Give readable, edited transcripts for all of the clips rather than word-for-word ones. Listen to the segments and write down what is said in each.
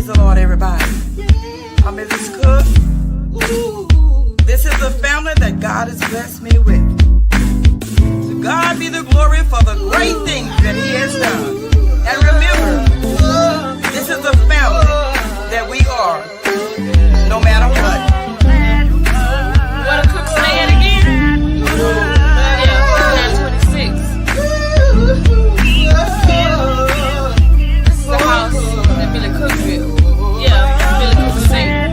Praise the Lord, everybody. I'm Mrs. Cook. This is the family that God has blessed me with. To God be the glory for the great things that He has done. And remember, this is the family that we are, no matter what. You want to cook say it again? Yeah, 26. This is the house that Billy Cook built. Yeah, Billy Cook sang.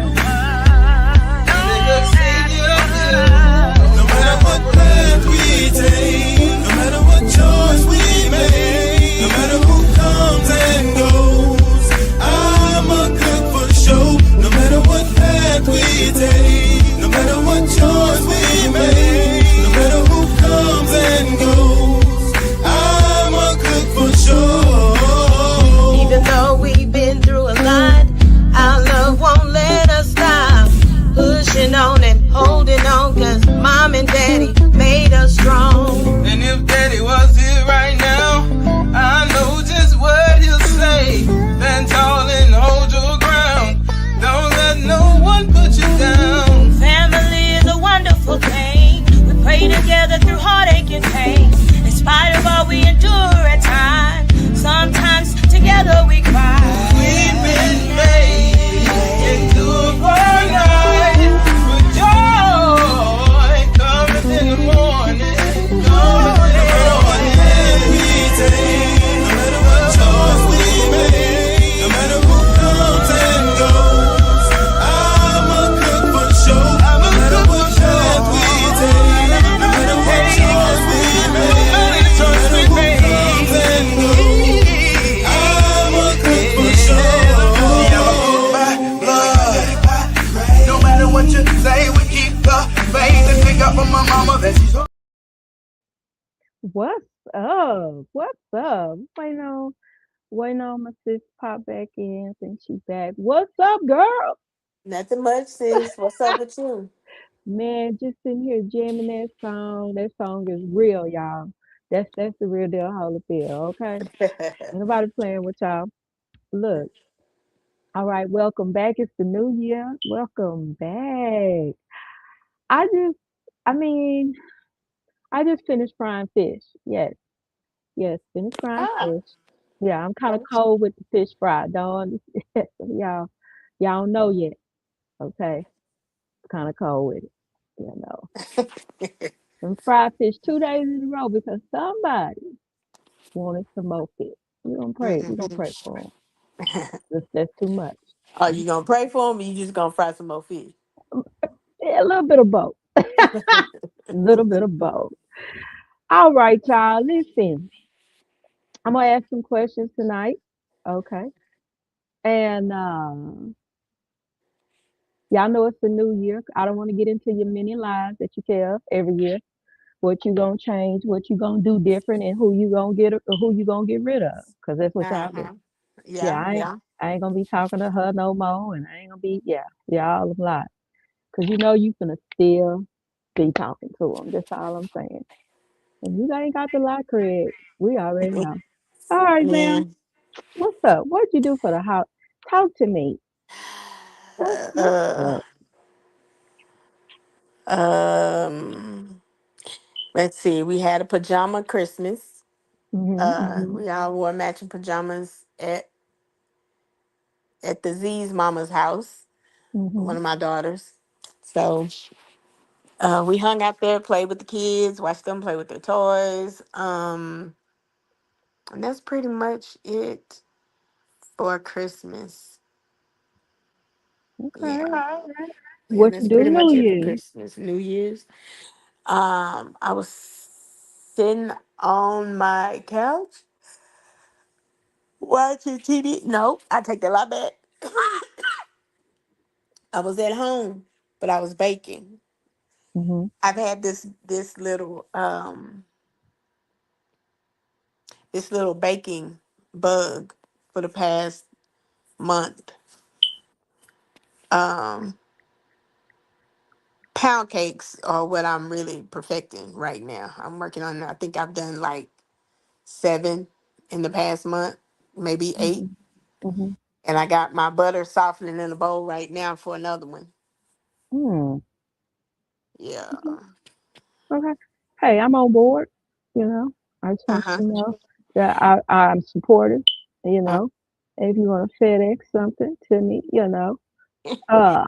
No matter what path we take, no matter what choice we make, no matter who comes and goes, I'm a cook for show. No matter what path we take, no matter what choice we make, no matter who comes and goes, I'm a cook for show. Even though we've been through a lot, our love won't let us stop. Pushing on and holding on, cause mom and daddy made us strong. And if daddy was here right now, I know just what he'll say. Stand tall and hold your ground. Don't let no one put you down. Family is a wonderful thing. We pray together through heartache and pain. In spite of all we endure at times, sometimes together we cry. We've been made into a paradise with joy coming in the morning. No matter what path we take, no matter what choice we make, no matter who comes and goes, I'm a cook for show. No matter what path we take, no matter what choice we make, no matter who comes and goes, I'm a cook for show. No matter what you say, we keep the faith and pick up on my mama that she's. What's up? What's up? Waiting on my sis pop back in. Think she back. What's up, girl? Nothing much, sis. What's up with you? Man, just sitting here jamming that song. That song is real, y'all. That's the real deal Holyfield, okay? Ain't nobody playing with y'all. Look, all right, welcome back. It's the new year. Welcome back. I just, I mean, I just finished frying fish. Yes, finished frying Ah, fish. Yeah, I'm kind of okay. cold with the fish fry. Don't y'all don't know yet. Okay, kind of cold with it. You know, and fried fish 2 days in a row because somebody wanted some more fish. We gonna pray. We gonna pray for them. That's too much. Are you gonna pray for him or you just gonna fry some more fish? Yeah, a little bit of both. A little bit of both. All right, y'all. Listen, I'm gonna ask some questions tonight. Okay, and y'all know it's the new year. I don't want to get into your many lies that you tell every year. What you gonna change? What you gonna do different? And who you gonna get rid of? Cause that's what y'all do. Uh-huh. Yeah, Yeah, I ain't yeah. I ain't gonna be talking to her no more, and I ain't gonna be all a lot. Cause you know you finna still be talking to them. That's all I'm saying. And you ain't got the lie, Craig. We already know. All right, Yeah. Zam. What's up? What'd you do for the house? Talk to me. What's Uh, up? um, let's see. We had a pajama Christmas. Mhm. We all wore matching pajamas at the Z's mama's house, one Mhm. of my daughters. So we hung out there, played with the kids, watched them play with their toys. And that's pretty much it for Christmas. Yeah. Okay. Okay. Yeah, What you that's do pretty New much it for Year's? Christmas. New Year's. I was sitting on my couch watching TV. No, I take that lot back. I was at home, but I was baking. Mhm. I've had this little baking bug for the past month. Um, Pound cakes are what I'm really perfecting right now. I'm working on. I think I've done like 7 in the past month, maybe 8, Mhm. Mhm. And I got my butter softening in a bowl right now for another one. Hmm. Yeah. Okay. Hey, I'm on board. You know, I just want Uh-huh. you to know that I'm supportive. You Uh, know, if you want to FedEx something to me, uh,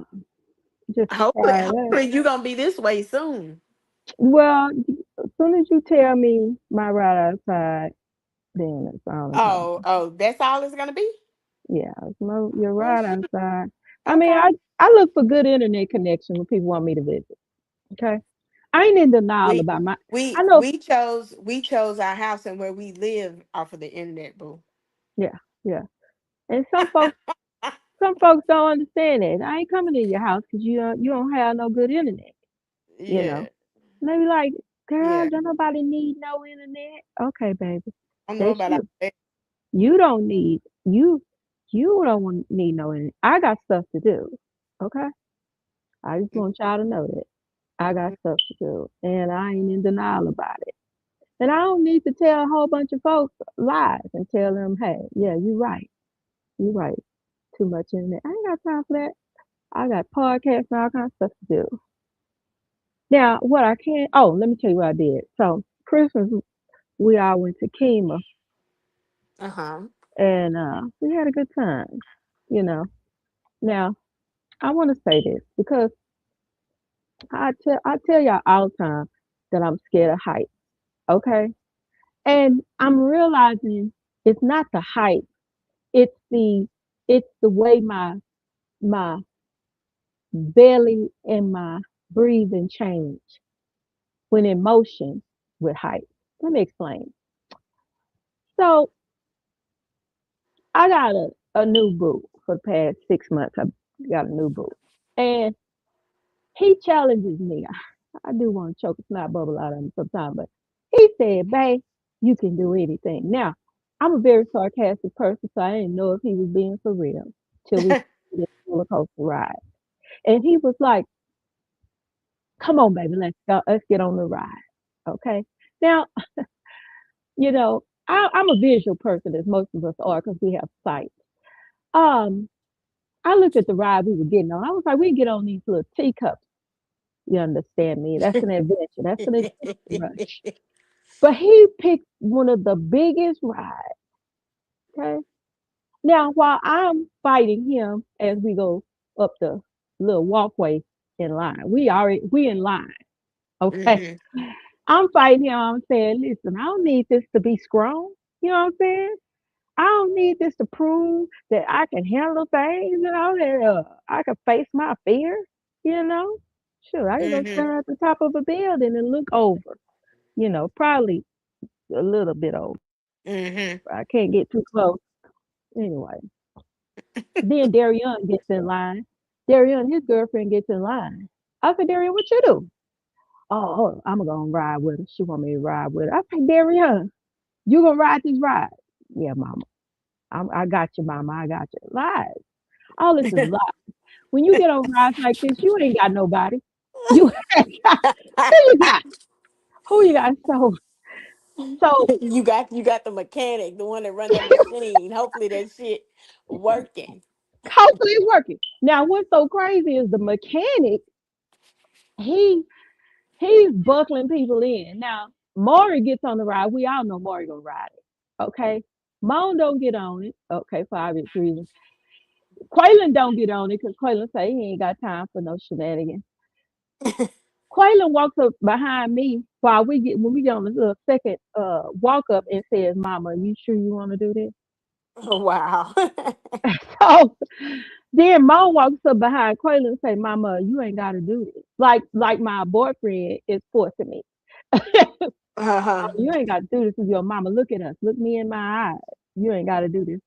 just hopefully, try that. hopefully you're gonna be this way soon. Well, as soon as you tell me my ride outside, then it's all I'm talking. Oh, that's all it's gonna be? Yeah, it's your Well, ride shoot. outside. I mean, Okay. I look for good internet connection when people want me to visit. Okay, I ain't in denial We about my. I we know. we chose we chose our house and where we live off of the internet, boo. Yeah, yeah. And some folks don't understand that. I ain't coming to your house because you don't have no good internet. You know. Yeah, And they be like, girl, yeah. don't nobody need no internet. Okay, baby, I don't know that's about all you. that. You don't need you don't need no internet. I got stuff to do. Okay, I just want y'all to know that I got stuff to do, and I ain't in denial about it. And I don't need to tell a whole bunch of folks lies and tell them, hey, yeah, you right, too much internet. I ain't got time for that. I got podcasts and all kinds of stuff to do. Now, what I can, oh, let me tell you what I did. So Christmas, we all went to Kima, Uh-huh. and we had a good time. You know. Now, I want to say this because I tell y'all all the time that I'm scared of heights. Okay, and I'm realizing it's not the height. It's the way my belly and my breathing change when in motion with height. Let me explain. So I got a new boo for the past 6 months. I got a new boo. And he challenges me. I do want to choke a snot bubble out of him sometimes, but he said, babe, you can do anything. Now, I'm a very sarcastic person, so I didn't know if he was being for real till we did the roller coaster ride. And he was like, come on, baby, let's go. Let's get on the ride. Okay. Now, I'm a visual person, as most of us are, because we have sight. Um, I looked at the ride we were getting on. I was like, we can get on these little teacups. You understand me? That's an adventure. That's an adventure rush. But he picked one of the biggest rides. Okay. Now, while I'm fighting him as we go up the little walkway in line, we in line. Okay. Mhm. I'm fighting him. I'm saying, listen, I don't need this to be strong. You know what I'm saying? I don't need this to prove that I can handle things, that I can face my fear, you know? Sure, I can go Mhm. stand at the top of a building and look over, probably a little bit over. Mhm. I can't get too close. Anyway, then Darian gets in line. Darian, his girlfriend gets in line. I said, Darian, what you do? Oh, I'm gonna ride with her. She want me to ride with her. I said, Darian, you gonna ride this ride? Yeah, mama. I got you, mama. I got you. Lies. All this is lies. When you get on rides like this, you ain't got nobody. You ain't got who you got? Who you got? So You got the mechanic, the one that run that machine. Hopefully that shit working. hopefully it's working. Now what's so crazy is the mechanic, he he's buckling people in. Now Maury gets on the ride. We all know Maury gonna ride it. Okay. Moan don't get on it. Okay, for obvious reasons. Quaylen don't get on it because Quaylen say he ain't got time for no shenanigans. Quaylen walks up behind me while when we get on the little second walk up and says, Mama, you sure you want to do this? Wow. So then Mo walks up behind Quaylen and say, Mama, you ain't gotta do this. Like my boyfriend is forcing me. Uh-huh. You ain't gotta do this with your mama. Look at us. Look me in my eyes. You ain't gotta do this.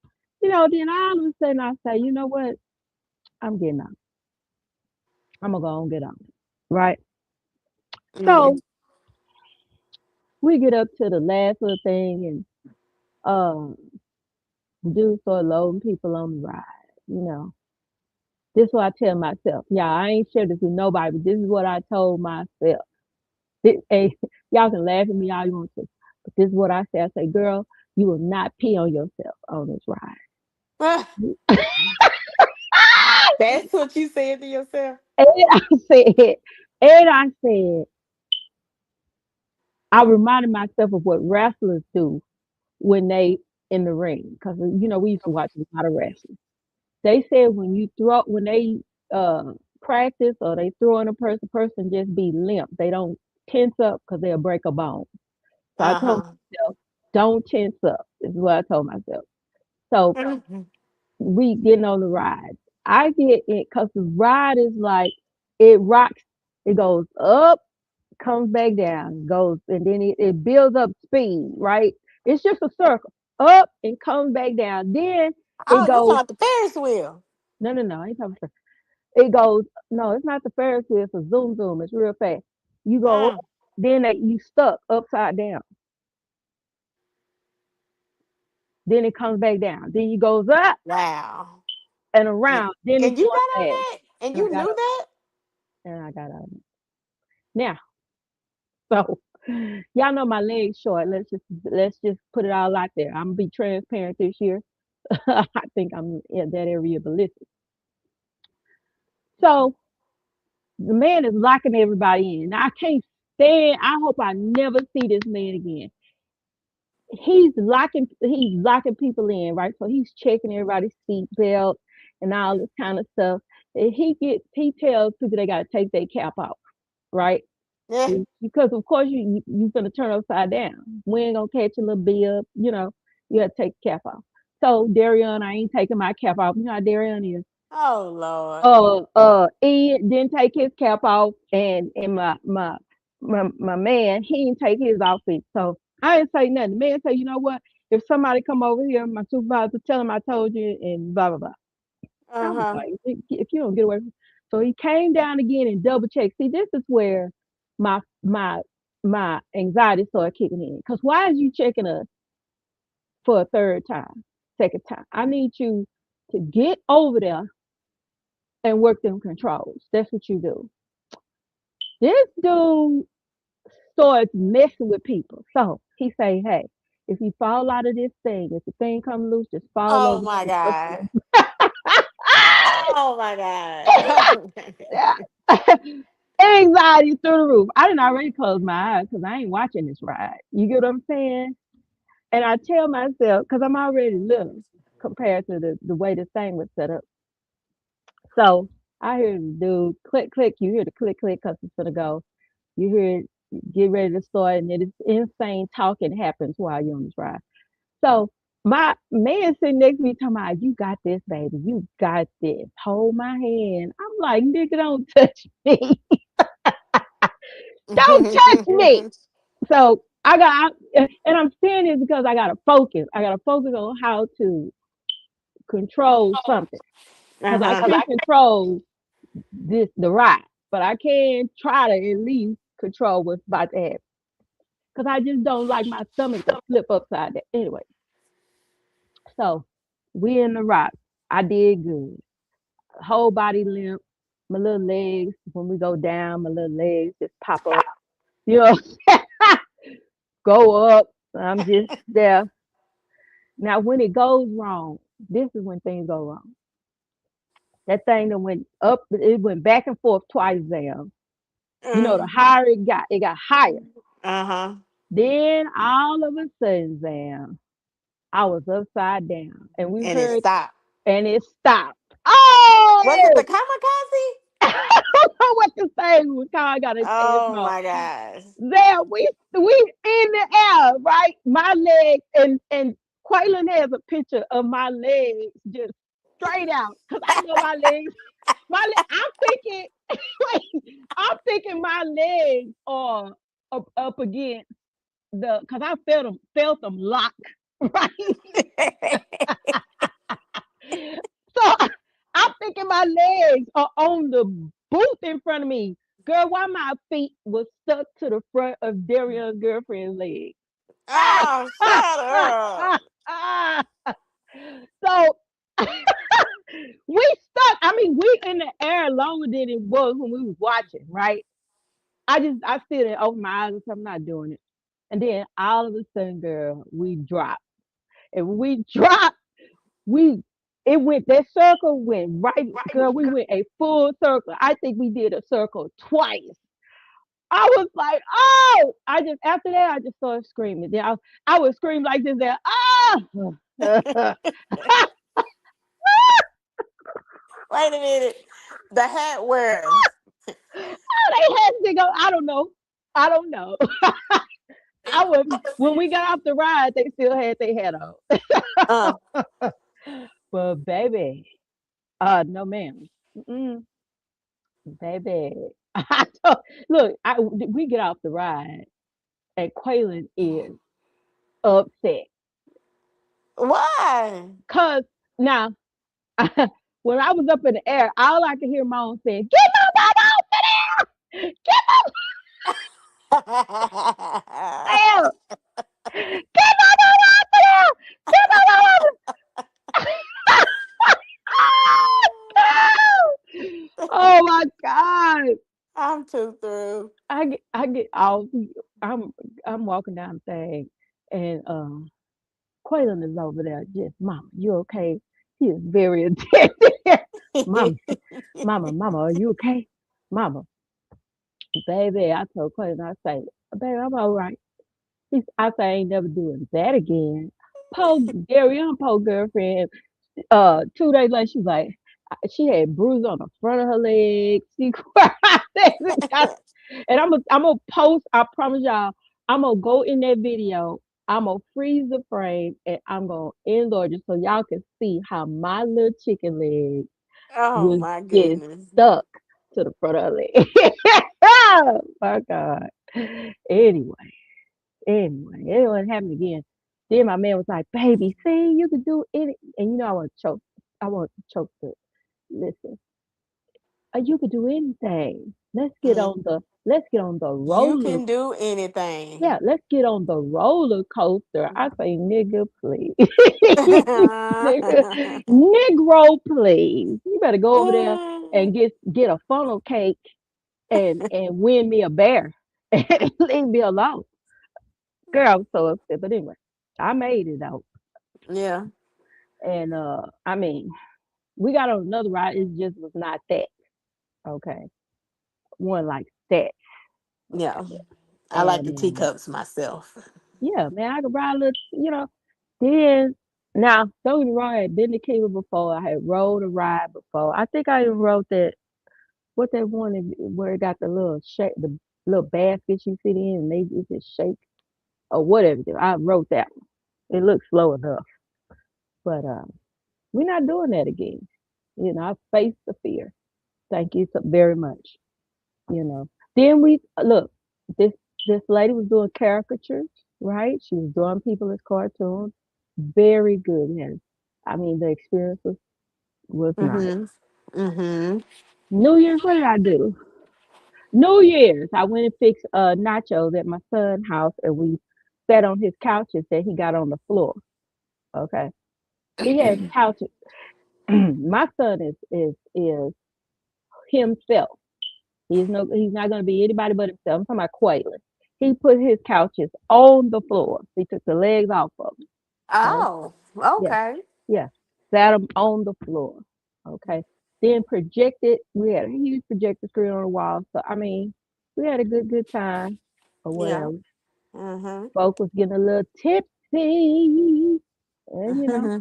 Then all of a sudden I say, you know what? I'm getting on. I'm gonna go and get on. Right? Mhm. So we get up to the last little thing and um dude start loading people on the ride. You know, this is what I tell myself. Yeah, I ain't shared this with nobody, but this is what I told myself. Hey, y'all can laugh at me all you want to, but this is what I say. I say, girl, you will not pee on yourself on this ride. That's what you said to yourself. And said, and I said, I reminded myself of what wrestlers do when they in the ring, because we used to watch a lot of wrestling. They said when they practice or they throw in a person just be limp. They don't tense up because they'll break a bone. So I Uh told huh. myself, don't tense up. Is what I told myself. So Mhm. we getting on the ride. I get it because the ride is like it rocks. It goes up, comes back down, goes, and then it builds up speed. Right? It's just a circle, up and comes back down. Then it Oh, you talking goes. about the Ferris wheel? No, no, no. I ain't talking. It goes, no, it's not the Ferris wheel, it's a zoom zoom. It's real fast. You go up, Mm. then you stuck upside down. Then it comes back down. Then you goes up Wow. and And, around. Then and it's you going got on fast. that? And And I you got knew up. that? And I got out. Now, so y'all know my legs short. Let's just put it all out there. I'm gonna be transparent this year. I think I'm in that area ballistic. So the man is locking everybody in. Now, I can't stand. I hope I never see this man again. He's locking people in, right? So he's checking everybody's seat belt and all this kind of stuff. And he tells people they gotta take their cap off, right? Yeah. Because of course you gonna turn upside down. We ain't gonna catch a little bib, you gotta take the cap off. So Darian, I ain't taking my cap off. You know how Darian is. Oh Lord. Ed didn't take his cap off, and my man, he didn't take his outfit. So I didn't say nothing. The man said, you know what? If somebody come over here, my supervisor, tell him I told you, and blah blah blah. I Uh was huh. like, if you don't get away from. So he came down again and double checked. See, this is where my my my anxiety started kicking in. Cause why is you checking us for a third time, second time? I need you to get over there and work them controls. That's what you do. This dude starts messing with people. So he say, hey, if you fall out of this thing, if the thing come loose, just fall Oh over my there. God. Oh my God. Anxiety through the roof. I didn't already close my eyes because I ain't watching this ride. You get what I'm saying? And I tell myself, because I'm already little compared to the way this thing was set up. So I hear the dude click, click. You hear the click, click because it's going to go. You hear it get ready to start, and then it's insane talking happens while you're on this ride. So my man sitting next to me talking about, you got this, baby. You got this. Hold my hand. I'm like, nigga, don't touch me. Don't touch me. So I got, and I'm saying this because I got to focus. I got to focus on how to control something Uh because I huh. can't control the ride, but I can try to at least control what's about to happen because I just don't like my stomach to flip upside down. Anyway, so we in the rock. I did good. Whole body limp. My little legs, when we go down, my little legs just pop up. You know, go up. I'm just there. Now, when it goes wrong, this is when things go wrong. That thing that went up, it went back and forth twice, Zam. The higher it got higher. Uh huh. Then all of a sudden, Zam, I was upside down, and we And it heard, stopped. and it stopped. Was it the Oh, kamikaze? I don't know what to say. We kind of got his ass Oh wrong. my gosh. There, we in the air, right? My legs and Quaylen has a picture of my legs just straight out because I know my legs. I'm thinking, wait, I'm thinking my legs are up against because I felt them lock, right? So I'm thinking my legs are on the booth in front of me. Girl, why my feet was stuck to the front of Darian's girlfriend's leg. Oh, shut up. So we stuck. I mean, we in the air longer than it was when we was watching, right? I still didn't open my eyes and said, I'm not doing it. And then all of a sudden, girl, we dropped. And when we dropped, we It went that circle went right, girl. We went a full circle. I think we did a circle twice. I was like, oh! I just after that I just started screaming. Then I would scream like this. There, ah! Wait a minute. The hat wearers. They had to go. I don't know. I don't know. I was when we got off the ride, they still had their hat Uh, on. But baby, no ma'am. Mm-mm, baby. Look, we get off the ride, and Quaylen is upset. why? Cause now, when I was up in the air, all I could hear mom saying, "Get my mama off of there! Get my mama! Get my mama off of there! Get my mama off of there!" Oh my God! I'm too through. I get all. I'm I'm walking down the thing, and Quaylen is over there. Just, mama, you okay? He is very attentive. Mama, mama, are you okay? Mama, baby, I told Quaylen, I say, baby, I'm all right. I say, I ain't never doing that again. Poor Gary, I'm poor girlfriend. 2 days later, she's like, she had bruises on the front of her legs. She cried. And I'm gonna post. I promise y'all, I'm gonna go in that video. I'm gonna freeze the frame and I'm gonna enlarge it so y'all can see how my little chicken leg Oh was my getting goodness. stuck to the front of her leg. Oh my God. Anyway, it wouldn't happen again. Then my man was like, "Baby, see, you can do it." And I want to choke. I want to choke the. Listen, you could do anything. Mm. Let's get on the You roller. can do anything. Yeah, let's get on the roller coaster. I say, nigga, please. Nigga, Negro, please. You better go over there and get a funnel cake and win me a bear. And leave me alone. Girl, I was so upset. But anyway, I made it out. Yeah, And I mean, we got on another ride. It just was not that. Okay. One like that. yeah. Okay. I like And the teacups myself. yeah, man, I could ride a little. Then now, don't get me wrong, I had been to Cuba before. I had rode a ride before. I think I even rode that what that one where it got the little shake, the little basket you sit in, and they it just shake or whatever. I wrote that one. It looks slow enough, but we're not doing that again. I faced the fear. Thank you so very much. You know. Then we look. This this lady was doing caricatures, right? She was drawing people as cartoons. Very good. Yes. I mean, the experience was nice. Mm-hmm. Mm-hmm. New Year's, what did I do? New Year's, I went and fixed nachos at my son's house, and we sat on his couches that he got on the floor. Okay, he has couches. My son is himself. He's not going to be anybody but himself. I'm talking about Quaylen. He put his couches on the floor. He took the legs off of them. Right? Oh, Yeah, okay. yeah. Sat them on the floor. Okay. Then projected. We had a huge projector screen on the wall. So I mean, we had a good time or Yeah. whatever. Mm-hmm. Folk was getting a little tipsy, and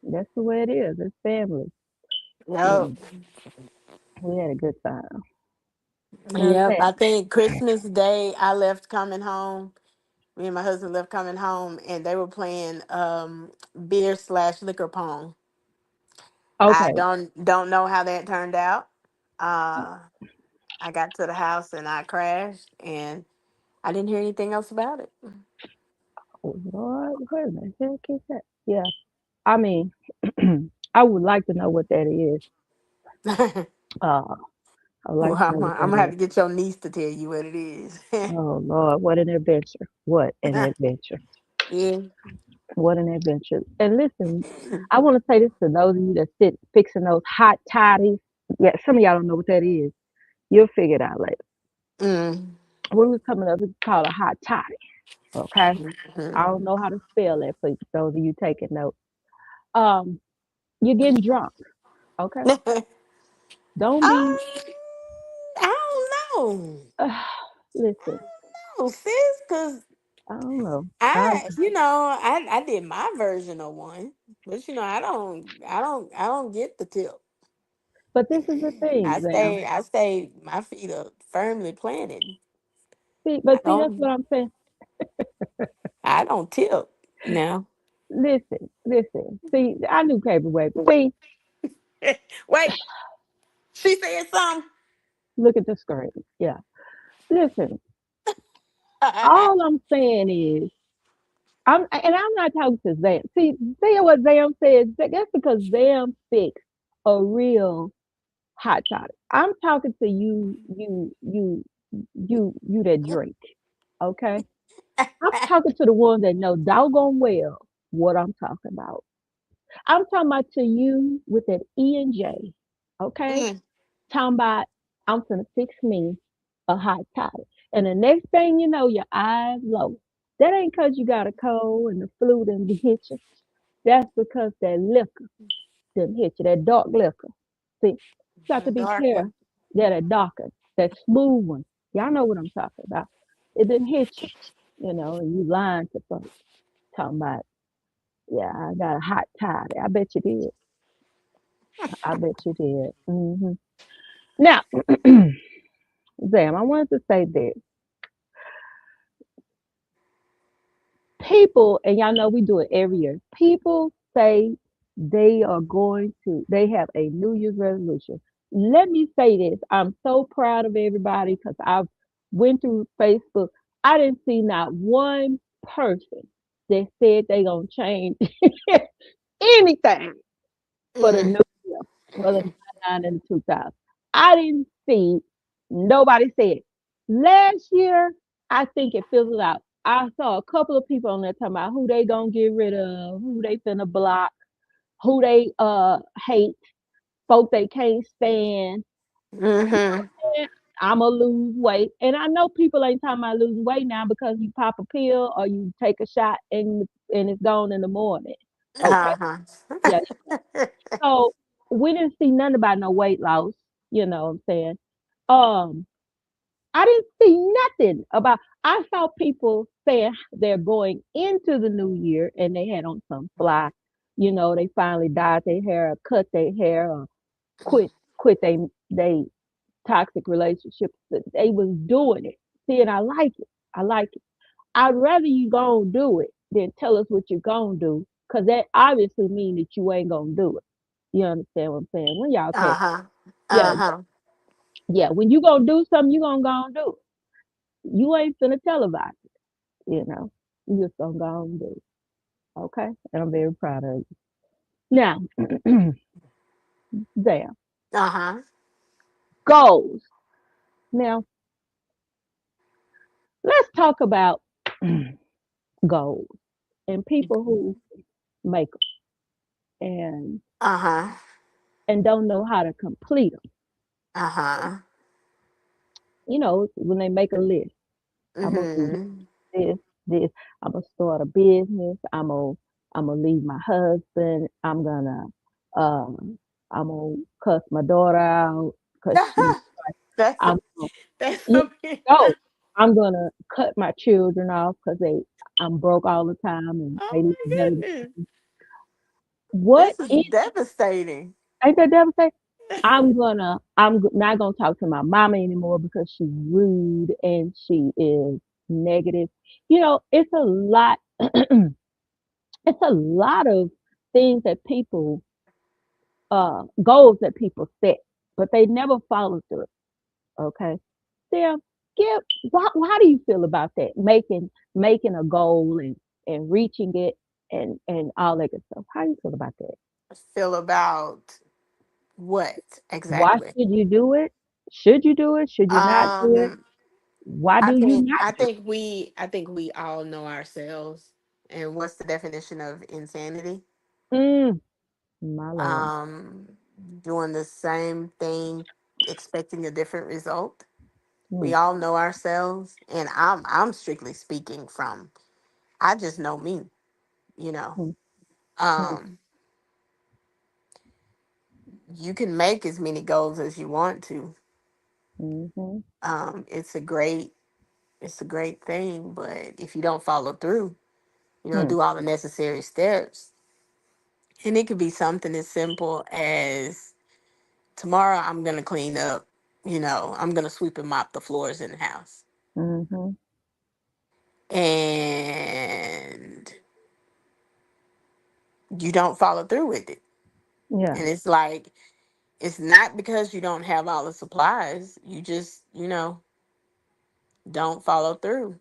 that's the way it is. It's family. You Yep. know, we had a good time. Now Yep. that I think Christmas Day I left coming home. Me and my husband left coming home and they were playing beer slash liquor pong. I okay. don't know how that turned out. Uh I got to the house and I crashed and I didn't hear anything else about it. Oh, Lord, what the heck is that? Yeah, I mean, I would like to know what that is. Uh, I would Well, like to know what I'm that gonna have is. to get your niece to tell you what it is. Oh Lord, what an adventure! What an adventure! Yeah. What an adventure! And listen, I want to say this to those of you that sit fixing those hot toddies. Yeah, some of y'all don't know what that is. You'll figure it out later. Mm. When we was coming up, it's called a hot toddy. Okay, I Mhm. don't know how to spell that for those of you taking notes. Um, You're getting drunk. Okay. um, Don't be. I don't know. Listen. No, sis, because I don't know. I I did my version of one, but I don't get the tip. But this is the thing, Zam. I stay, my feet are firmly planted. See, I but see, that's don't, what I'm saying. I don't tip now. Listen. See, I knew paperweight. See, Wait, she said something. look at the screen. Yeah. Listen, all I'm saying is, I'm not talking to Zam. See what Zam said? That's because Zam fixed a real hot toddy. I'm talking to you that drink. Okay? I'm talking to the ones that know doggone well what I'm talking about. I'm talking about to you with that E and J. Okay? Mm, Talking about I'm gonna fix me a hot toddy. And the next thing you know, your eyes low. That ain't cause you got a cold and the flu done hit you. That's because that liquor didn't hit you, that dark liquor. See, you got the to be dark careful. one. That darker, that smooth one. Y'all know what I'm talking about. It didn't hit you, and you lying to folks. Talking about, yeah, I got a hot toddy. I bet you did. I bet you did. Now, Zam, I wanted to say this. People, and y'all know we do it every year. People say they have a New Year's resolution. Let me say this. I'm so proud of everybody because I've went through Facebook. I didn't see not one person that said they gonna change anything for the Mm. new year, for the 99 and the 2000. I didn't see nobody say it. Last year, I think it fizzled out. I saw a couple of people on there talking about who they gonna get rid of, who they finna block, who they hate, folk they can't stand. Mm-hmm. And I'ma lose weight. And I know people ain't talking about losing weight now because you pop a pill or you take a shot and it's gone in the morning. Okay. Uh-huh. Yeah. So we didn't see nothing about no weight loss, you know what I'm saying? Um, I didn't see nothing about I saw people saying they're going into the new year and they had on some fly, they finally dyed their hair or cut their hair or quit quit they toxic relationships. They was doing it. See, and I like it. I like it. I'd rather you go and do it than tell us what you're gonna do, because that obviously means that you ain't gonna do it. You understand what I'm saying? When y'all catch, Uh-huh. yeah, Uh-huh. yeah. When you gonna do something, you gonna go and do it. You ain't finna televise it. You know, you just gonna go and do it. Okay, and I'm very proud of you. Now, there Uh-huh. goals. Now, let's talk about goals and people who make them Uh-huh. and don't know how to complete them. Uh-huh. When they make a list, I'm gonna do Mm-hmm. this, this. I'm gonna start a business. I'm gonna leave my husband. I'm gonna cuss my daughter out because she. That's I'm gonna, that's you okay. know, I'm gonna cut my children off because I'm broke all the time and they Oh live my better. goodness. What This is is devastating. ain't that devastating? Not gonna talk to my mama anymore because she's rude and she is negative. It's a lot. It's a lot of things that people goals that people set, but they never follow through. Okay, Sam, give how do you feel about that? Making a goal and reaching it and all that good stuff. How do you feel about that? Feel about what Why exactly? should you do it? Should you do it? Should you not do it? Um, Why do you not do it? I think we all know ourselves. And what's the definition of insanity? Mm, my Lord. Um, Doing the same thing, expecting a different result. We Mm, all know ourselves, and I'm strictly speaking from I just know me, you know. mm, mm, Um, you can make as many goals as you want to. Mm-hmm. It's a great, it's a great thing, but if you don't follow through, Hmm. do all the necessary steps, and it could be something as simple as tomorrow I'm gonna clean up. I'm gonna sweep and mop the floors in the house, Mm-hmm. and you don't follow through with it. Yeah. And it's like, it's not because you don't have all the supplies. You just, don't follow through.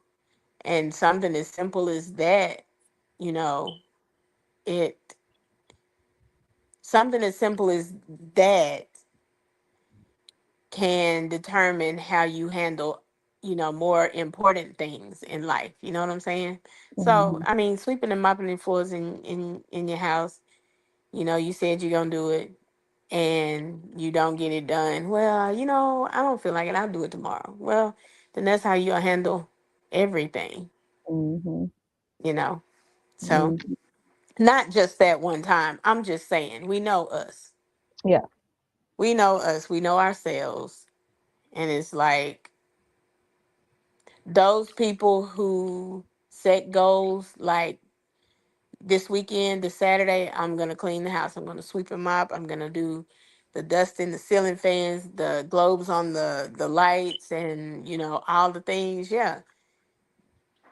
And something as simple as that, you know, it, something as simple as that can determine how you handle, more important things in life. You know what I'm saying? So, Mm-hmm. I mean, sweeping and mopping the floors in your house, you said you're going to do it and you don't get it done. Well, I don't feel like it. I'll do it tomorrow. Well, then that's how you'll handle everything, Mm-hmm. you know? So, Mm-hmm. not just that one time. I'm just saying, we know us. Yeah. We know us. We know ourselves. And it's like those people who set goals like this weekend, this Saturday, I'm going to clean the house. I'm going to sweep and mop. I'm going to do the dusting, the ceiling fans, the globes on the lights, and, all the things. Yeah,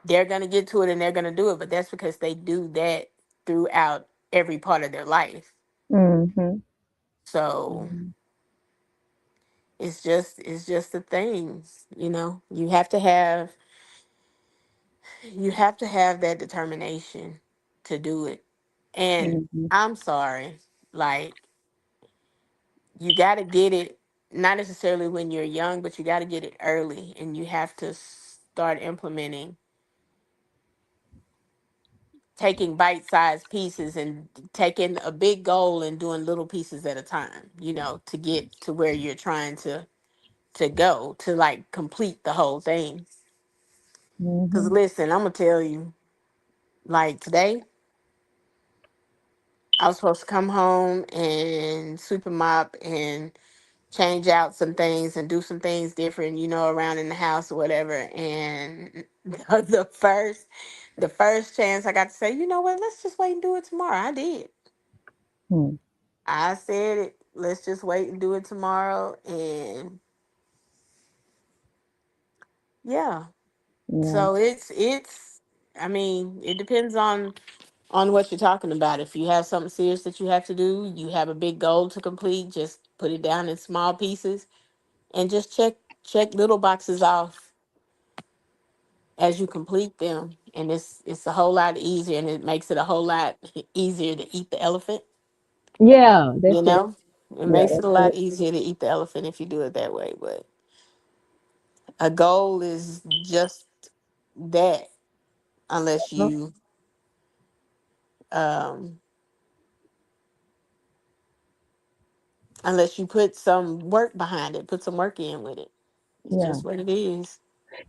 they're going to get to it and they're going to do it. But that's because they do that throughout every part of their life. Mm-hmm. So Mm-hmm. it's just the things, you have to have that determination to do it. And Mm-hmm. I'm sorry, like, you got to get it, not necessarily when you're young, but you got to get it early, and you have to start implementing, taking bite-sized pieces and taking a big goal and doing little pieces at a time, to get to where you're trying to go, to like complete the whole thing. Because Mm-hmm. listen, I'm gonna tell you, like, today I was supposed to come home and sweep and mop and change out some things and do some things different, around in the house or whatever. And the first chance I got to say, you know what, let's just wait and do it tomorrow. I did. Hmm. I said it. Let's just wait and do it tomorrow. And yeah. Yeah. So it's I mean, it depends on what you're talking about. If you have something serious that you have to do, you have a big goal to complete, just put it down in small pieces and just check little boxes off as you complete them, and it's a whole lot easier, and it makes it a whole lot easier to eat the elephant. Yeah. That's you it. know it Yeah. makes it That's a lot it. easier to eat the elephant if you do it that way. But a goal is just that, unless Oh, you um unless you put some work behind it, put some work in with it. It's yeah. just what it is.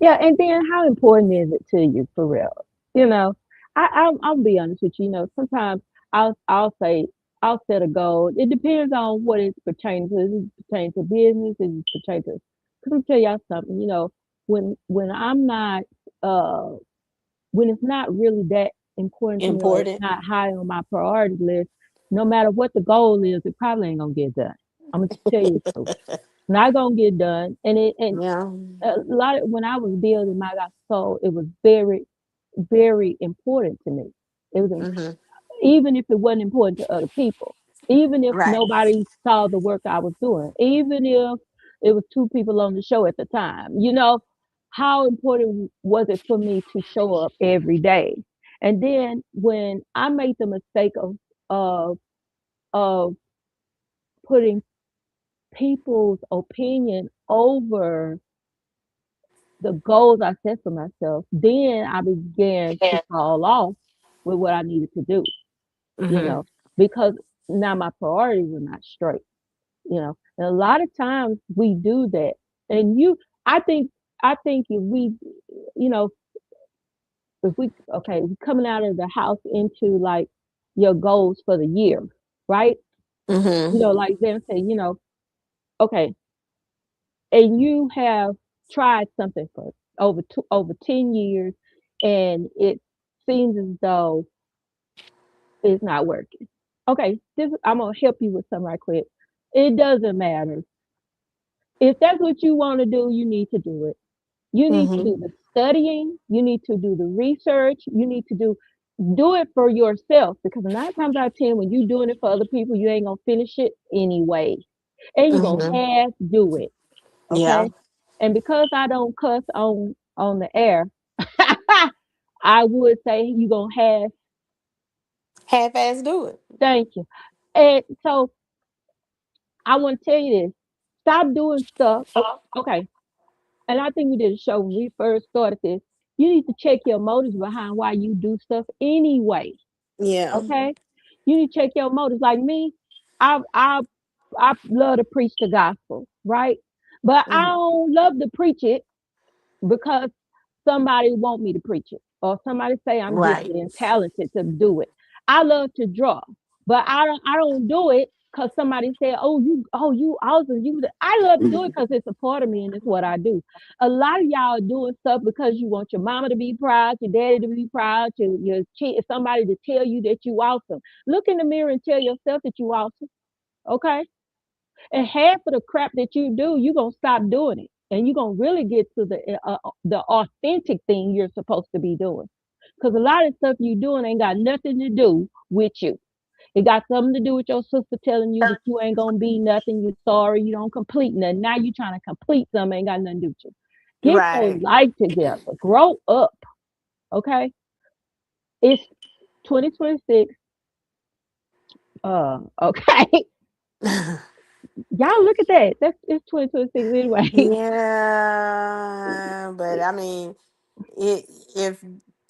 Yeah. And then how important is it to you for real? You know, I'll be honest with you. You know, sometimes I'll say I'll set a goal. It depends on what it's pertaining to. Is it pertaining to business? Is it pertaining to? Cause I'll tell y'all something. You know, when I'm not uh when it's not really that important to me or it's Important. not high on my priority list, no matter what the goal is, it probably ain't gonna get done. I'm gonna tell you the truth. Not gonna get done. And Yeah. a lot of when I was building my soul, it was very, very important to me. It was Hmm. even if it wasn't important to other people, even if Right. nobody saw the work I was doing, even if it was two people on the show at the time, how important was it for me to show up every day? And then when I made the mistake of of putting people's opinion over the goals I set for myself, then I began to fall off with what I needed to do, you Hmm. know, because now my priorities are not straight. And a lot of times we do that. And I think, if we, you know, if we, okay, we coming out of the house into like your goals for the year, right? Mhm. Like them say, okay, and you have tried something for over 10 years, and it seems as though it's not working. Okay, I'm gonna help you with something right quick. It doesn't matter. If that's what you want to do, you need to do it. You need to Mhm. do the studying, you need to do the research, you need to do it for yourself, because 9 times out of 10, when you're doing it for other people, you ain't gonna finish it anyway. And you're gonna Mhm. half do it. Yeah. Okay. And because I don't cuss on the air, I would say you gonna have. Half ass do it. Thank you. And so I want to tell you this: stop doing stuff. Okay. And I think we did a show when we first started this. You need to check your motives behind why you do stuff anyway. Yeah. Okay. You need to check your motives. Like me, I I I love to preach the gospel, right? But I Mhm. don't love to preach it because somebody want me to preach it, or somebody say I'm Right. gifted and talented to do it. I love to draw, but I don't do it because somebody said, "Oh, you awesome." I love to do it because it's a part of me and it's what I do. A lot of y'all are doing stuff because you want your mama to be proud, your daddy to be proud, somebody to tell you that you awesome. Look in the mirror and tell yourself that you awesome. Okay, and half of the crap that you do, you're gonna stop doing it. And you're gonna really get to the authentic thing you're supposed to be doing. Because a lot of stuff you doing ain't got nothing to do with you. It got something to do with your sister telling you that you ain't gonna be nothing, you're sorry, you don't complete nothing. Now you trying to complete something ain't got nothing to do with you. Get your Right. life together. Grow up. Okay? It's 2026. Okay. Y'all look at that. It's 2026 anyway. Yeah, but I mean, it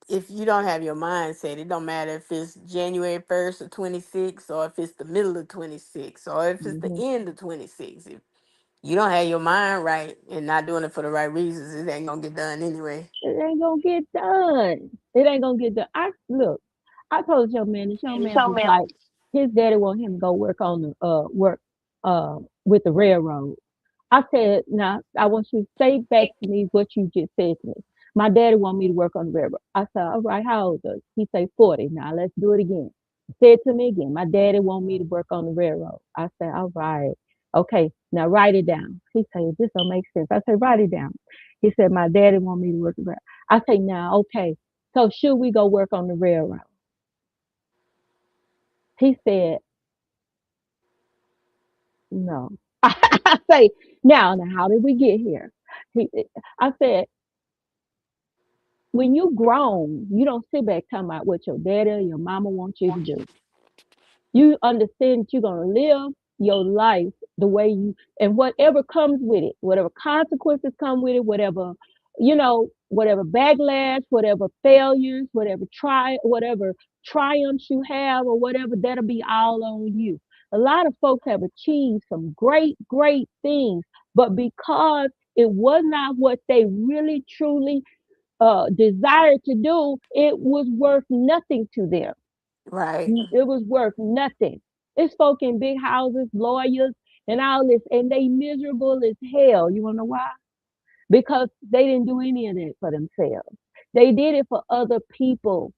if you don't have your mindset, it don't matter if it's January 1st or 26, or if it's the middle of 26, or if it's the Mhm. end of 26. If you don't have your mind right and not doing it for the right reasons, it ain't gonna get done anyway. It ain't gonna get done. It ain't gonna get done. I look. I told your man. This young man was like, his daddy want him to go work on the with the railroad. I said, now I want you to say back to me what you just said to me. My daddy want me to work on the railroad. I said, all right, how old are you? He say 40. Now let's do it again. Say it to me again. My daddy want me to work on the railroad. I said, all right. Okay, now write it down. He said, this don't make sense. I said, write it down. He said, my daddy want me to work the railroad. I say, now, okay. So should we go work on the railroad? He said, no. I say, now, how did we get here? He, I said, when you grown, you don't sit back talking about what your daddy or your mama wants you to do. You understand that you're gonna live your life the way you, and whatever comes with it, whatever consequences come with it, whatever backlash, whatever failures, whatever triumphs you have, or whatever, that'll be all on you. A lot of folks have achieved some great, great things, but because it was not what they really truly desired to do, it was worth nothing to them. Right. It was worth nothing. It's folk in big houses, lawyers, and all this, and they miserable as hell. You wanna know why? Because they didn't do any of that for themselves. They did it for other people.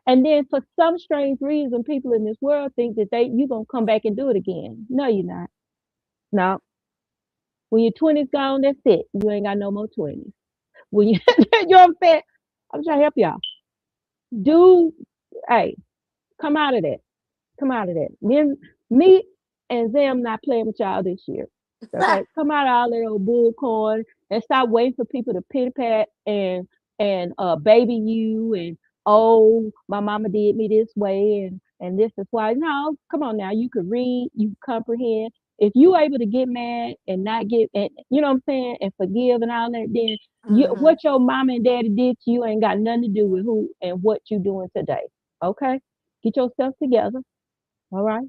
And then for some strange reason, people in this world think that you gonna come back and do it again. No, you're not. No. When your 20s gone, that's it. You ain't got no more 20s. When you you know what I'm saying? I'm trying to help y'all. Do Hey, come out of that. Come out of that. Me and them not playing with y'all this year. Okay, come out of all that old bullcorn and stop waiting for people to pity pat and baby you, and oh, my mama did me this way, and this is why. No, come on now. You could read, you could comprehend. If you able to get mad and not get, and you know what I'm saying, and forgive and all that, then Hmm. what your mama and daddy did to you ain't got nothing to do with who and what you doing today. Okay, get yourself together. All right.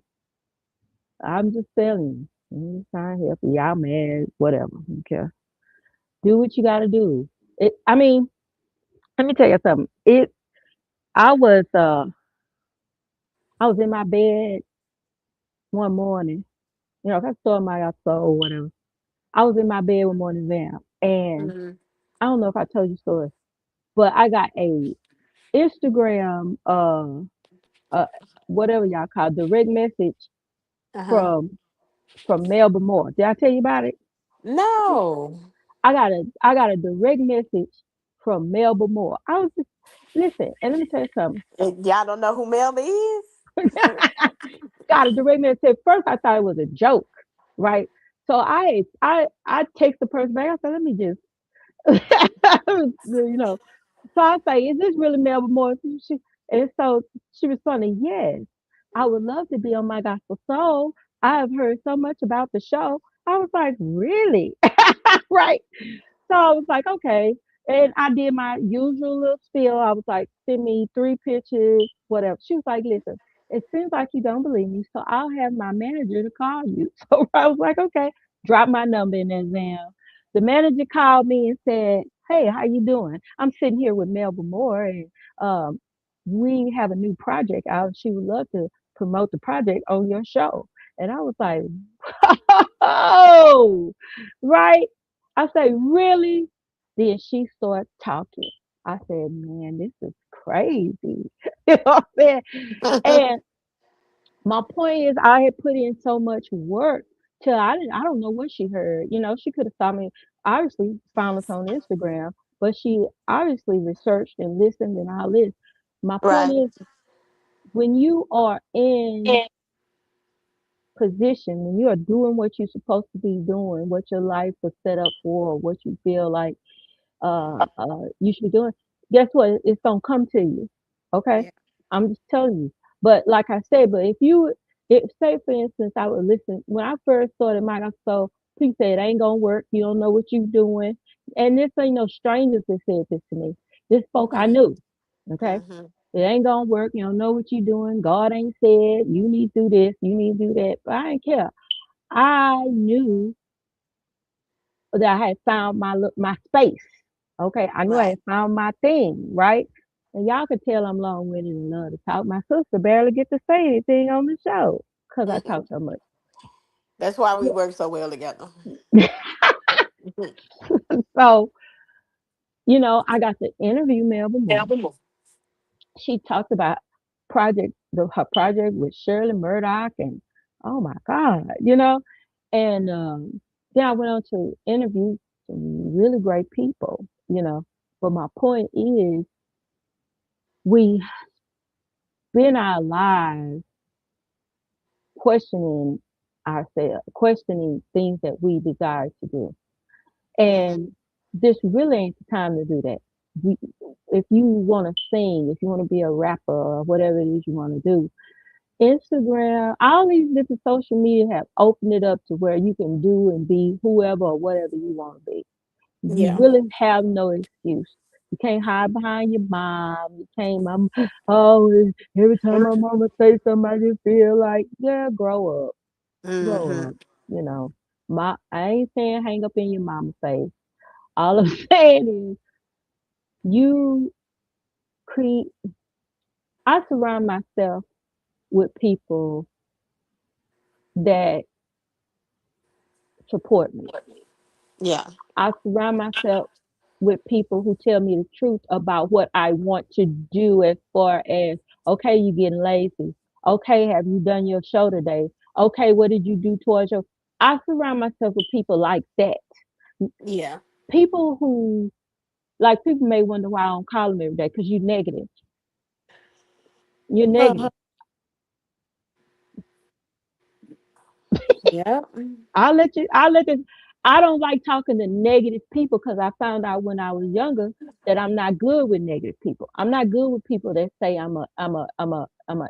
I'm just telling you. I'm just trying to help you. Y'all mad, whatever. Okay. Do what you gotta do. I mean, let me tell you something. I was uh I was in my bed one morning, if I started my episode or whatever, I was in my bed one morning, Zam, and Mm-hmm. I don't know if I told you the story, but I got a Instagram, uh, whatever y'all call it, direct message Uh-huh. from Melba Moore. Did I tell you about it? No. I got a direct message from Melba Moore. I was just listen, and let me tell you something. Y'all don't know who Melba is? Got a direct message. At first, I thought it was a joke, right? So I text the person back. I said, let me just, you know. So I say, is this really Melba Moore? And so she responded, yes. I would love to be on My Gospel Soul. I have heard so much about the show. I was like, really? Right? So I was like, okay. And I did my usual little spiel. I was like, send me 3 pictures, whatever. She was like, listen, it seems like you don't believe me, so I'll have my manager to call you. So I was like, okay, drop my number in there, Zam. The manager called me and said, hey, how you doing? I'm sitting here with Melba Moore, and um, we have a new project out. She would love to promote the project on your show. And I was like, oh, right? I say, really? Then she started talking. I said, man, this is crazy. You know what I'm saying? And my point is, I had put in so much work till I don't know what she heard. She could have saw me, obviously found us on Instagram, but she obviously researched and listened and all this. My point Right. is, when you are in position, when you are doing what you're supposed to be doing, what your life was set up for, what you feel like you should be doing, guess what? It's gonna come to you. Okay? Yeah. I'm just telling you. But like I said, but if say for instance, I would listen when I first started my so people said it ain't gonna work, you don't know what you doing. And this ain't no strangers that said this to me. This folk I Mm-hmm. knew. Okay? Mm-hmm. It ain't gonna work, you don't know what you doing. God ain't said you need to do this, you need to do that. But I didn't care. I knew that I had found my space. Okay, I knew I Right. had found my thing, right? And y'all could tell I'm long-winded and love to talk. My sister barely get to say anything on the show because I talk so much. That's why we work so well together. So, I got to interview Melba Moore. She talked about her project with Shirley Murdoch, and oh my God, and then I went on to interview some really great people. But my point is, we spend our lives questioning ourselves, questioning things that we desire to do. Mm-hmm. And this really ain't the time to do that. We, if you want to sing, if you want to be a rapper or whatever it is you want to do, Instagram, all these different social media have opened it up to where you can do and be whoever or whatever you want to be. You Yeah. really have no excuse. You can't hide behind your mom. You can't, oh, every time my mama say something, I just feel like, yeah, grow up, grow Mm-hmm. up. You know, I ain't saying hang up in your mama's face. All I'm saying is you create. I surround myself with people that support me. Yeah. I surround myself with people who tell me the truth about what I want to do as far as, okay, you getting lazy. Okay, have you done your show today? Okay, what did you do towards your I surround myself with people like that. Yeah. People who like people may wonder why I don't call them every day because you're negative. You're Uh-huh. negative. Yeah. I'll let you. I don't like talking to negative people because I found out when I was younger that I'm not good with negative people. I'm not good with people that say I'm a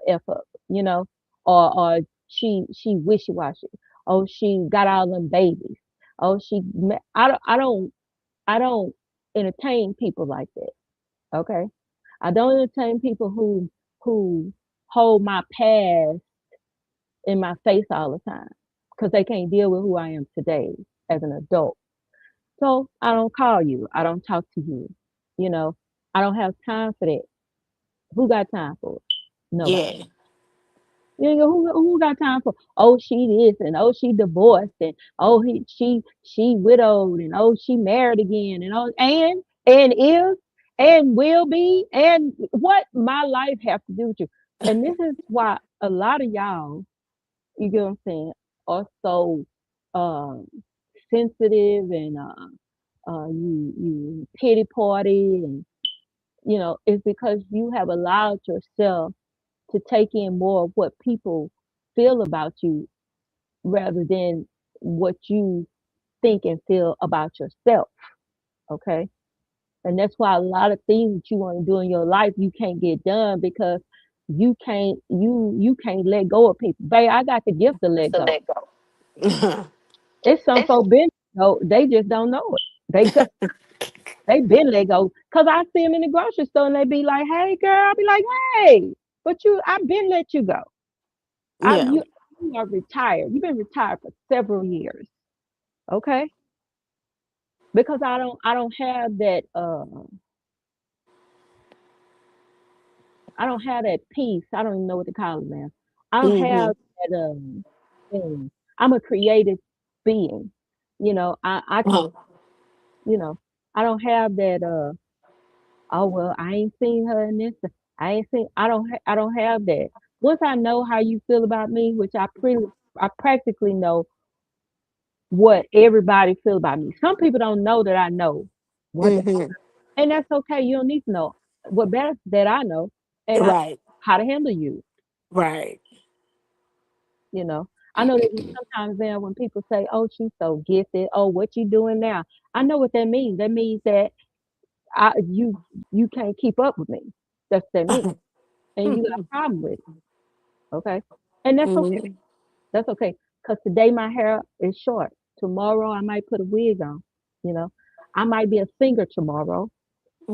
f up, or she wishy washy. Oh, she got all them babies. Oh, I don't entertain people like that. Okay, I don't entertain people who hold my past in my face all the time because they can't deal with who I am today as an adult. So I don't call you. I don't talk to you. You know, I don't have time for that. Who got time for it? Yeah. Nobody. You know, who got time for? Oh, she this and oh, she divorced and oh, she widowed and oh, she married again and oh, and is and will be and what my life have to do with you? And this is why a lot of y'all, you get what I'm saying, are so um sensitive and you pity party and it's because you have allowed yourself to take in more of what people feel about you rather than what you think and feel about yourself. Okay. And that's why a lot of things that you want to do in your life you can't get done because you can't let go of people. Babe, I got the gift to let go. It's some folk been no, they just don't know it. They been let go. Cause I see them in the grocery store and they be like, "Hey, girl," I be like, "Hey, but I've been let you go. I Yeah. you are retired. You've been retired for several years, okay? Because I don't have that I don't have that peace. I don't even know what to call it now. I don't Mm-hmm. have that thing. I'm a creative being. I can, Uh-huh. you know, I don't have that oh well, I ain't seen her in this. I don't have that. Once I know how you feel about me, which I practically know what everybody feel about me. Some people don't know that I know what, Mm-hmm. and that's okay. You don't need to know. What better that I know and Right. how to handle you. Right. You know, I know that sometimes then when people say, "Oh, she's so gifted," "Oh, what you doing now?" I know what that means. That means that I you can't keep up with me. That's what that means, and you got a problem with it. Okay, and that's okay. Mm-hmm. That's okay. Cause today my hair is short. Tomorrow I might put a wig on. You know, I might be a singer tomorrow.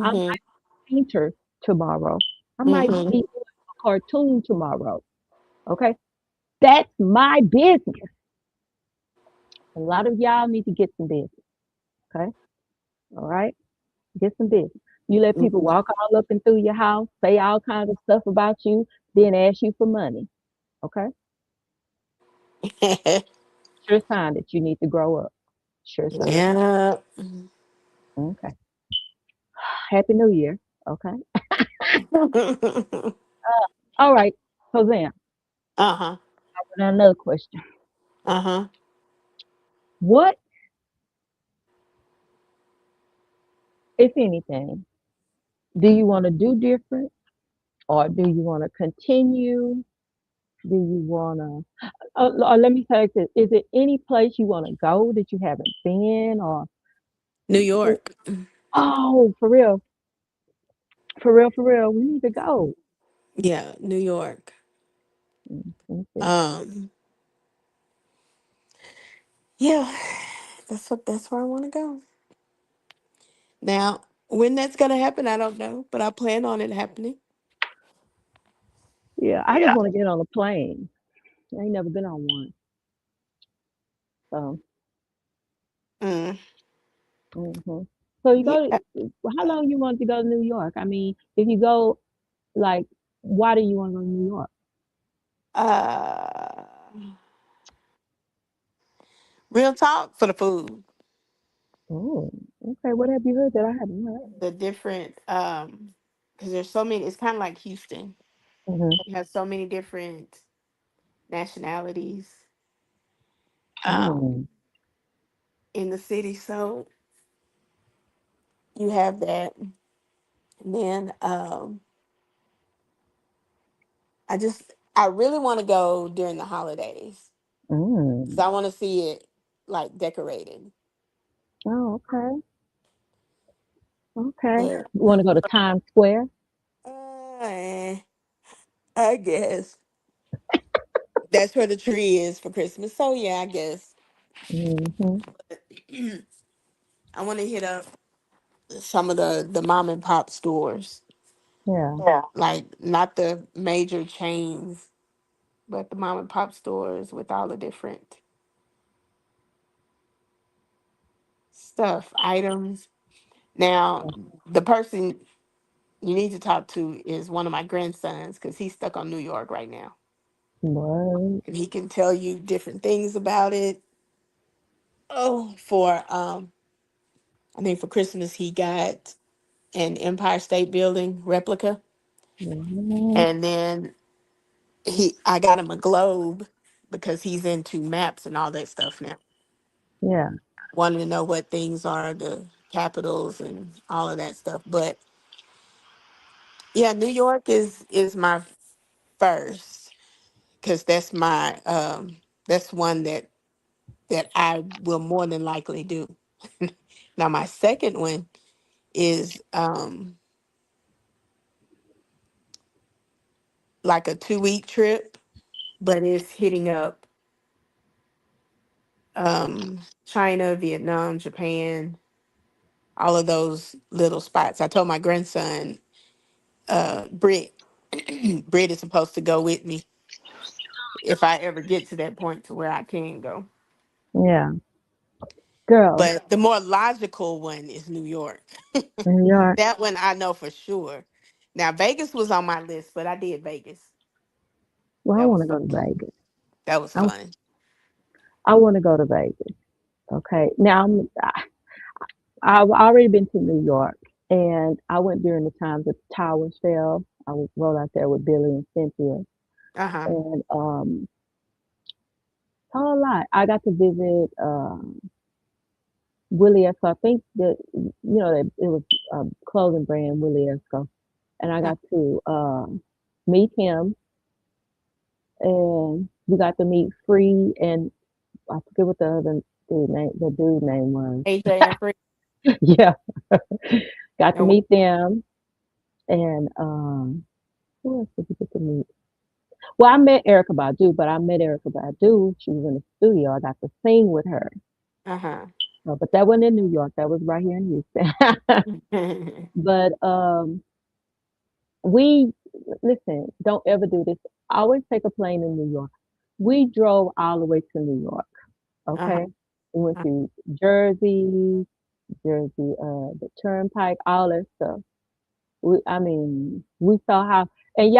I might Mm-hmm. be a painter tomorrow. I might Mm-hmm. be doing a cartoon tomorrow. Okay, that's my business. A lot of y'all need to get some business. Okay, all right, get some business. You let people walk all up and through your house, say all kinds of stuff about you, then ask you for money. Okay, sure sign that you need to grow up. Sure sign. Yeah. Okay. Happy New Year. Okay. All right. So then, Uh-huh. another question. Uh-huh. What, if anything, do you want to do different, or do you want to continue? Do you want to? Let me tell you this: is it any place you want to go that you haven't been, or New York. oh, for real, for real, for real, we need to go. Yeah, New York. Let me see. Um, yeah, that's where I want to go. Now, when that's gonna happen, I don't know, but I plan on it happening. Yeah, I just want to get on a plane. I ain't never been on one, so. Mm. hmm So you Yeah. go to, how long you want to go to New York? I mean, if you go, like, why do you want to go to New York? Uh, real talk for the food. Oh, okay. What have you heard that I haven't heard? The different because there's so many. It's kind of like Houston. Mm-hmm. You have so many different nationalities um Mm. in the city. So you have that. And then I really want to go during the holidays. So Mm. I want to see it like decorated. Oh, okay. Okay. But You want to go to Times Square? uh, I guess that's where the tree is for Christmas. So yeah, I guess Mm-hmm. I want to hit up some of the mom and pop stores. Yeah. Yeah. Like not the major chains, but the mom and pop stores with all the different stuff, items. Now, the person you need to talk to is one of my grandsons because he's stuck on New York right now. What? and he can tell you different things about it. Oh, for I think for Christmas he got an Empire State Building replica, What? and then I got him a globe because he's into maps and all that stuff now. Yeah. Wanting to know what things are the capitals and all of that stuff. But yeah, New York is my first because that's one that I will more than likely do. Now my second one is like a 2 week trip, but it's hitting up China, Vietnam, Japan, all of those little spots. I told my grandson, Britt, Britt is supposed to go with me if I ever get to that point to where I can go. Yeah. Girl, But the more logical one is New York. New York. That one I know for sure. Now Vegas was on my list, but I did Vegas. Well, I That want was to go fun. to Vegas. That was I, fun. I want to go to Vegas. Okay. Now, I've already been to New York, and I went during the time the towers fell. rode out there with Billy and Cynthia, Uh huh. and saw a lot. I got to visit Willie Esco. I think that that it was a clothing brand Willie Esco, and I got to meet him, and we got to meet Free, and I forget what the dude name was. AJ and Free. Yeah, got to And meet them, and who else did we get to meet? Well, I met Erica Badu, but I met Erica Badu. She was in the studio. I got to sing with her. uh huh. But that wasn't in New York. That was right here in Houston. But we listen. Don't ever do this. Always take a plane in New York. We drove all the way to New York. uh huh. Okay, we went to Jersey, the Turnpike, all that stuff. I mean, we saw how, and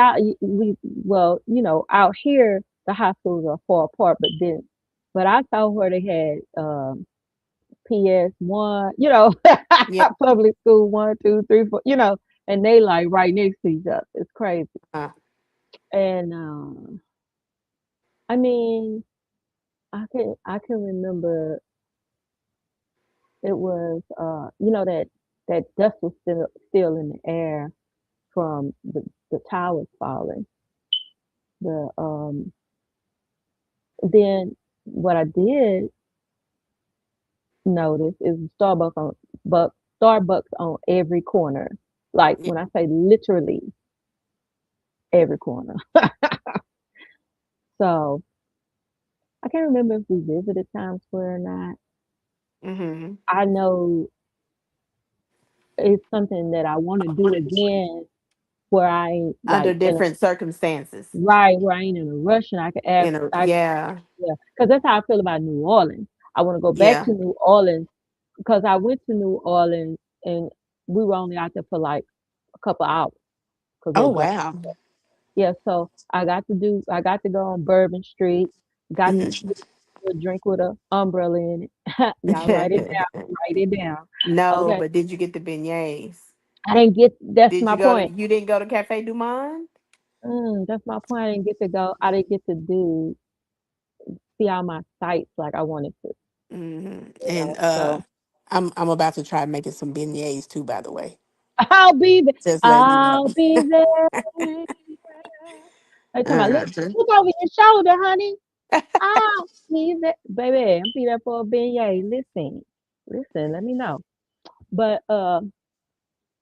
well, out here the high schools are far apart, but I saw where they had PS1, Yeah. public school 1, 2, 3, 4, and they like right next to each other. It's crazy. Uh, And I mean, I can remember it was that dust was still in the air from the towers falling. The Then what I did notice is but Starbucks on every corner. Like yeah. when I say literally every corner. So I can't remember if we visited Times Square or not. Mm-hmm. I know it's something that I want to do again where I ain't Under like different circumstances. where I ain't in a rush and I can ask Yeah. yeah, because that's how I feel about New Orleans. I want to go back Yeah. to New Orleans because I went to New Orleans and we were only out there for like a couple hours because Oh they dropped wow. us. Yeah, so I got to go on Bourbon Street, got to Mhm. get a drink with a umbrella in it. Y'all write it down. No, Okay, but did you get the beignets? I didn't get. That's Did my you go point. to? You didn't go to Cafe Du Monde? That's my point. I didn't get to go. I didn't get to see all my sights like I wanted to. And So I'm about to try making some beignets too. By the way, I'll be there. just letting you know. I'll be there. They talking about look, Uh-huh. look over your shoulder, honey. I'll be there, baby. I'm be there for a beignet. Listen. Let me know. But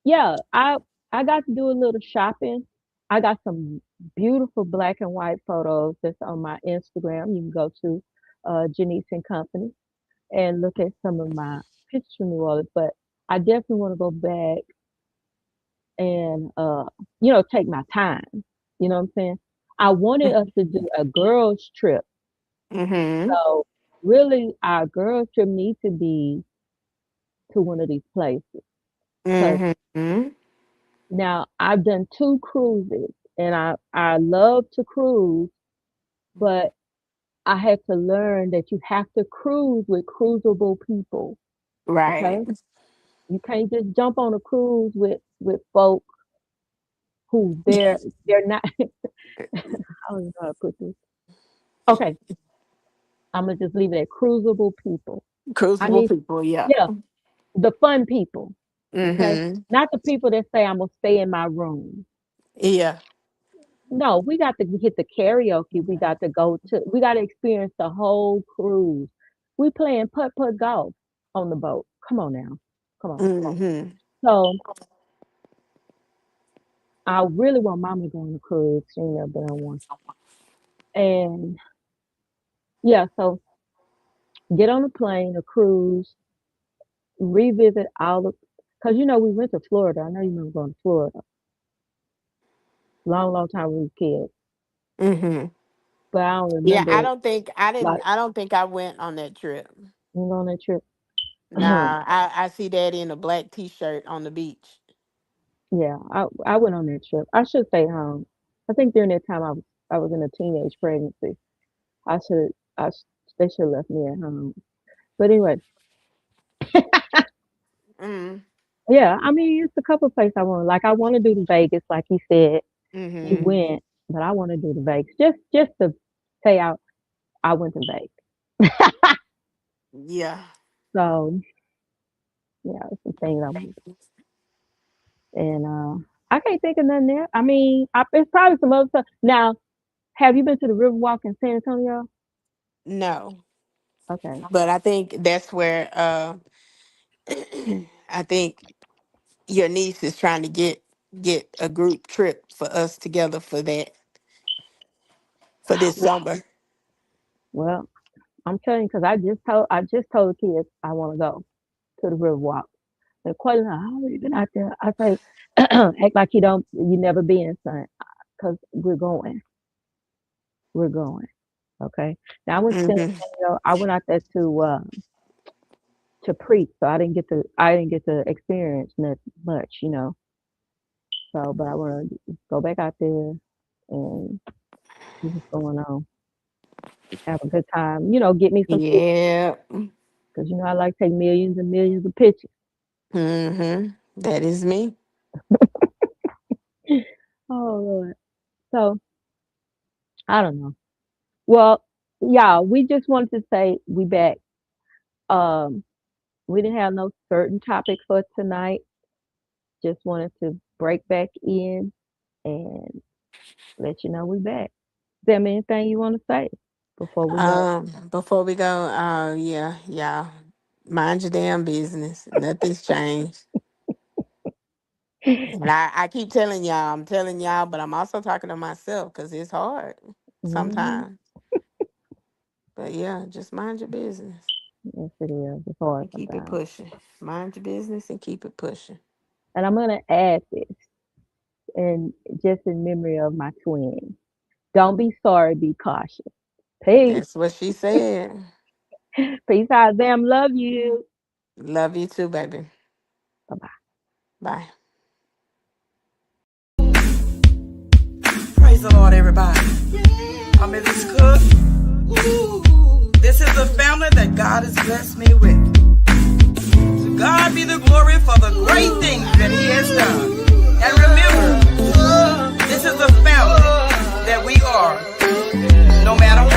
yeah, I got to do a little shopping. I got some beautiful black and white photos that's on my Instagram. You can go to Janice and Company and look at some of my pictures from New Orleans. But I definitely want to go back and take my time. You know what I'm saying? I wanted us to do a girls trip. Mm-hmm. So really our girls trip need to be to one of these places. Cause Mm-hmm. now I've done two cruises and I love to cruise, but I had to learn that you have to cruise with cruisable people. Okay, Right. you can't just jump on a cruise with folk who they're not. I don't know how to put this. Okay, I'm gonna just leave it at cruisable people. I Crucible need, people, yeah. yeah, the fun people. Okay, Mm-hmm. not the people that say I'm gonna stay in my room. Yeah. No, we got to hit the karaoke. We got to go to. We got to experience the whole cruise. We playing putt putt golf on the boat. Come on now, come on. Mm-hmm. So I really want Mama to go on a cruise. She ain't never been on one. And yeah, so get on a plane, a cruise, revisit all the. Cause we went to Florida. I know you remember going to Florida. Long, long time we were kids, Mm-hmm. but I don't Yeah, I remember don't think I didn't like I don't think I went on that trip. being on that trip. Nah, I see Daddy in a black t-shirt on the beach. Yeah, I went on that trip. I should stay home. I think during that time I was in a teenage pregnancy. I should I sh- they should have left me at home. But anyway, Mm. yeah, I mean it's a couple of places I want. Like I want to do the Vegas, like you said. You Mm-hmm. went, but I want to do the Vegas just to say I went to Vegas. Yeah. So yeah, it's some things I want. And I can't think of nothing there. I mean, it's probably some other stuff. Now, have you been to the Riverwalk in San Antonio? No. Okay. But I think that's where I think your niece is trying to get a group trip for us together for this summer. Well, I'm telling you, because I just told the kids I want to go to the Riverwalk. And Quay's like, I already been out there. I say, act like you never been, son, because we're going. We're going. Okay. Now I went to San Mm-hmm. Antonio. I went out there to preach, so I didn't get to experience much. So, but I want to go back out there and see what's going on. Have a good time. Get me some pictures Yeah. because I like to take millions and millions of pictures. Mm-hmm. That is me. Oh Lord. So I don't know. Well, y'all, we just wanted to say we back. Um, we didn't have no certain topic for tonight. Just wanted to break back in and let you know we back. Is there anything you want to say before we go? Before we go, yeah, yeah. Mind your damn business. Nothing's changed. And I keep telling y'all, I'm telling y'all, but I'm also talking to myself because it's hard Hmm. sometimes. But yeah, just mind your business Yes, it is. It's hard and keep it sometimes. pushing. Mind your business and keep it pushing. And I'm gonna add this, and just in memory of my twin. Don't be sorry. Be cautious. Peace. That's what she said. Peace out, them. Love you. Love you too, baby. Bye bye. Bye. Praise the Lord, everybody. I'm Mrs. Cook. This is the family that God has blessed me with. To God be the glory for the great things that He has done. And remember, this is the family that we are, no matter what.